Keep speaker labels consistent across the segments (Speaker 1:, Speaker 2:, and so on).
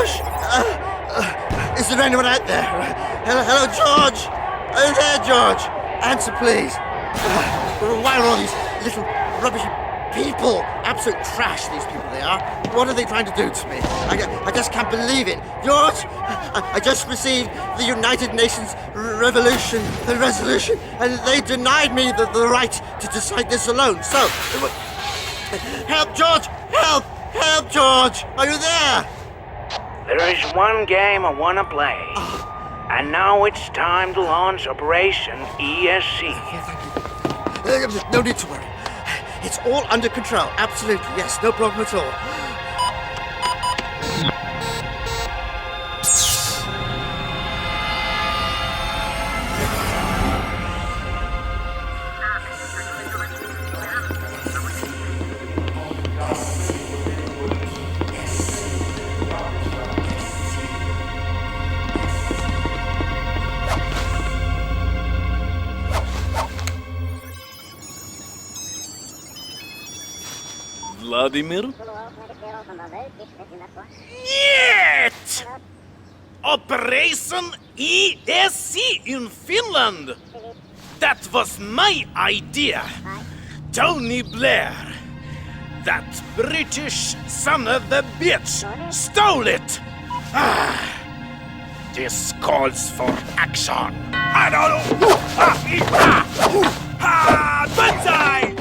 Speaker 1: George! Is there anyone out there? Hello, George! Are you there, George? Answer, please. Why are all these little rubbishy people? Absolute trash, these people they are. What are they trying to do to me? I just can't believe it. George, I just received the United Nations resolution, and they denied me the right to decide this alone. So, help, George! Help! Help, George! Are you there?
Speaker 2: There is one game I want to play. And now it's time to launch Operation ESC.
Speaker 1: No need to worry. It's all under control. Absolutely, yes, no problem at all.
Speaker 3: Vladimir?
Speaker 4: Yet! Operation ESC in Finland! That was my idea! Tony Blair! That British son of a bitch stole it! This calls for action! I don't know! Banzai!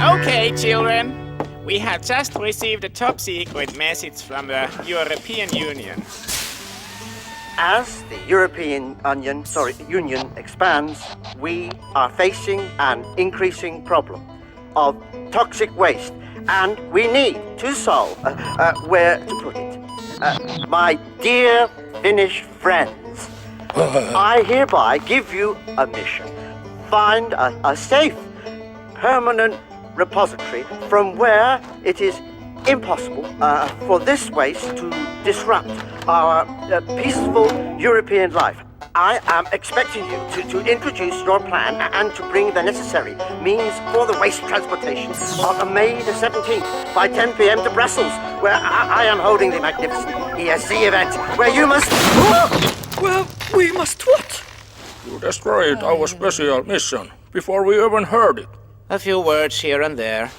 Speaker 5: Okay, children. We have just received a top-secret message from the European Union.
Speaker 1: As the European Union expands, we are facing an increasing problem of toxic waste, and we need to solve where to put it. My dear Finnish friends, I hereby give you a mission. Find a safe, permanent repository from where it is impossible for this waste to disrupt our peaceful European life. I am expecting you to introduce your plan and to bring the necessary means for the waste transportation on May the 17th by 10 p.m. to Brussels, where I am holding the magnificent ESC event, where you must...
Speaker 6: Well, we must what?
Speaker 3: You destroyed our special mission before we even heard it.
Speaker 5: A few words here and there.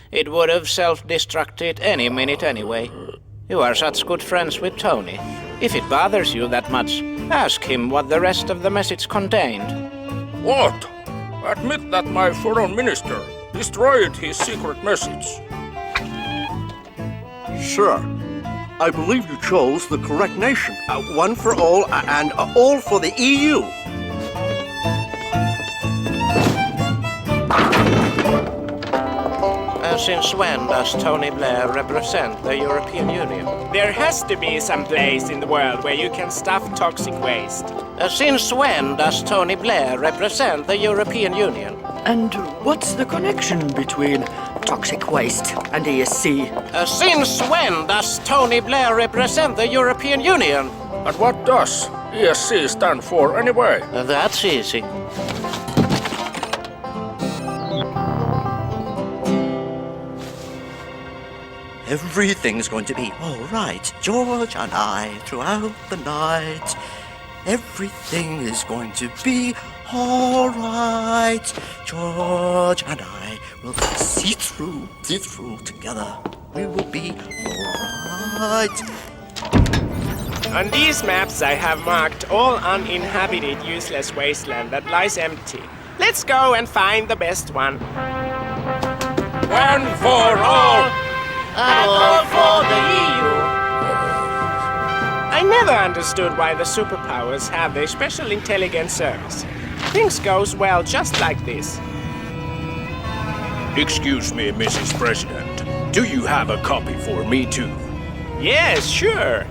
Speaker 5: It would have self-destructed any minute anyway. You are such good friends with Tony. If it bothers you that much, ask him what the rest of the message contained.
Speaker 3: What? Admit that my foreign minister destroyed his secret message.
Speaker 1: Sir, I believe you chose the correct nation. One for all and all for the EU.
Speaker 5: Since when does Tony Blair represent the European Union? There has to be some place in the world where you can stuff toxic waste. Since when does Tony Blair represent the European Union?
Speaker 6: And what's the connection between toxic waste and ESC?
Speaker 5: Since when does Tony Blair represent the European Union?
Speaker 3: And what does ESC stand for anyway?
Speaker 5: That's easy.
Speaker 1: Everything's going to be all right, George and I, throughout the night. Everything is going to be all right. George and I will see through together. We will be all right.
Speaker 5: On these maps I have marked all uninhabited useless wasteland that lies empty. Let's go and find the best one.
Speaker 3: One for all!
Speaker 5: And all for the EU! I never understood why the superpowers have their special intelligence service. Things goes well just like this.
Speaker 3: Excuse me, Mrs. President. Do you have a copy for me too?
Speaker 5: Yes, sure.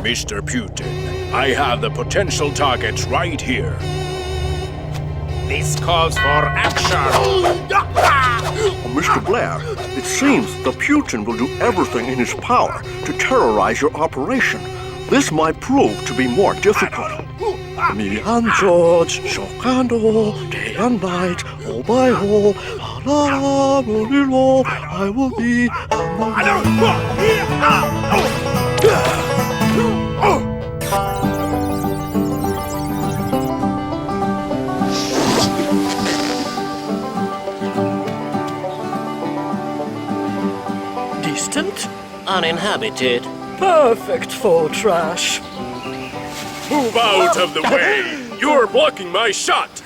Speaker 3: Mr. Putin, I have the potential targets right here.
Speaker 5: This calls for action.
Speaker 7: Mr. Blair, it seems the Putin will do everything in his power to terrorize your operation. This might prove to be more difficult. Me and George, Shokando, day and night, hole by hole, I will be.
Speaker 6: Distant?
Speaker 5: Uninhabited.
Speaker 6: Perfect for trash.
Speaker 3: Move out of the way! You're blocking my shot!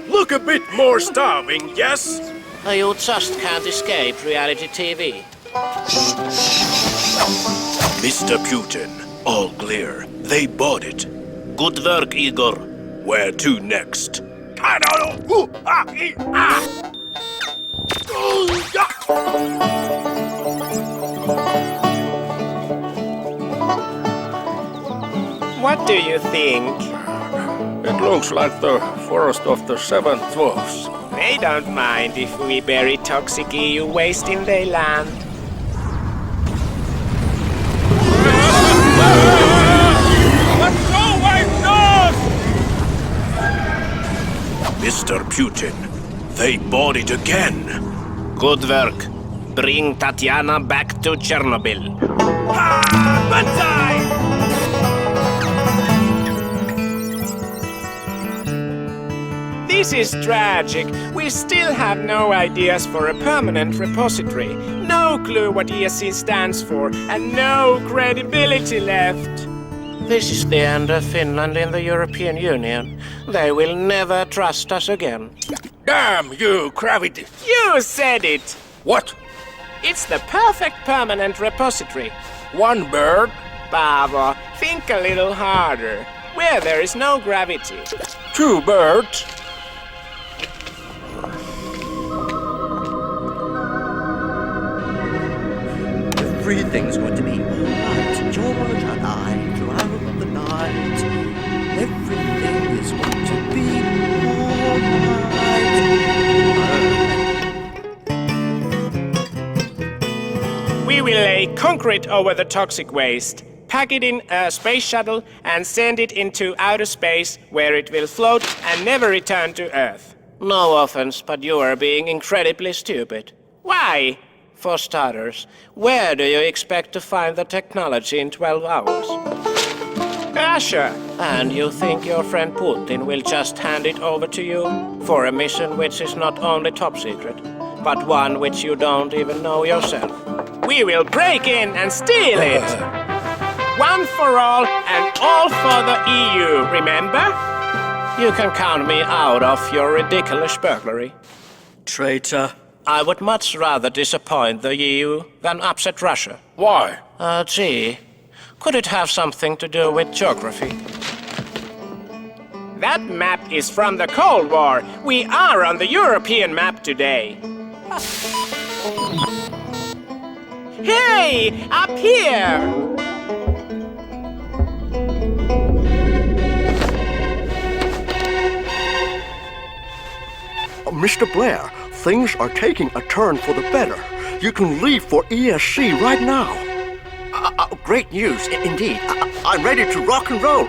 Speaker 3: Look a bit more starving, yes?
Speaker 5: You just can't escape reality TV.
Speaker 4: Mr. Putin, all clear. They bought it.
Speaker 5: Good work, Igor.
Speaker 4: Where to next?
Speaker 5: What do you think?
Speaker 3: It looks like the forest of the seven dwarfs.
Speaker 5: They don't mind if we bury toxic EU waste in their land.
Speaker 3: Let's go, White Nose!
Speaker 4: Mr. Putin, they bought it again.
Speaker 5: Good work. Bring Tatiana back to Chernobyl. This is tragic. We still have no ideas for a permanent repository, no clue what ESC stands for, and no credibility left. This is the end of Finland in the European Union. They will never trust us again.
Speaker 3: Damn you, gravity!
Speaker 5: You said it!
Speaker 3: What?
Speaker 5: It's the perfect permanent repository.
Speaker 3: One bird?
Speaker 5: Paavo, think a little harder. Where there is no gravity.
Speaker 3: Two birds?
Speaker 1: Everything's going to be alright, George and I, throughout the night. Everything is going to be alright.
Speaker 5: We will lay concrete over the toxic waste, pack it in a space shuttle, and send it into outer space where it will float and never return to Earth. No offense, but you are being incredibly stupid. Why? For starters, where do you expect to find the technology in 12 hours? Russia! And you think your friend Putin will just hand it over to you? For a mission which is not only top secret, but one which you don't even know yourself. We will break in and steal it! One for all and all for the EU, remember? You can count me out of your ridiculous burglary.
Speaker 6: Traitor.
Speaker 5: I would much rather disappoint the EU than upset Russia.
Speaker 3: Why?
Speaker 5: Gee, could it have something to do with geography? That map is from the Cold War. We are on the European map today. Hey, up here!
Speaker 7: Mr. Blair, things are taking a turn for the better. You can leave for ESC right now.
Speaker 1: Great news, indeed. I'm ready to rock and roll.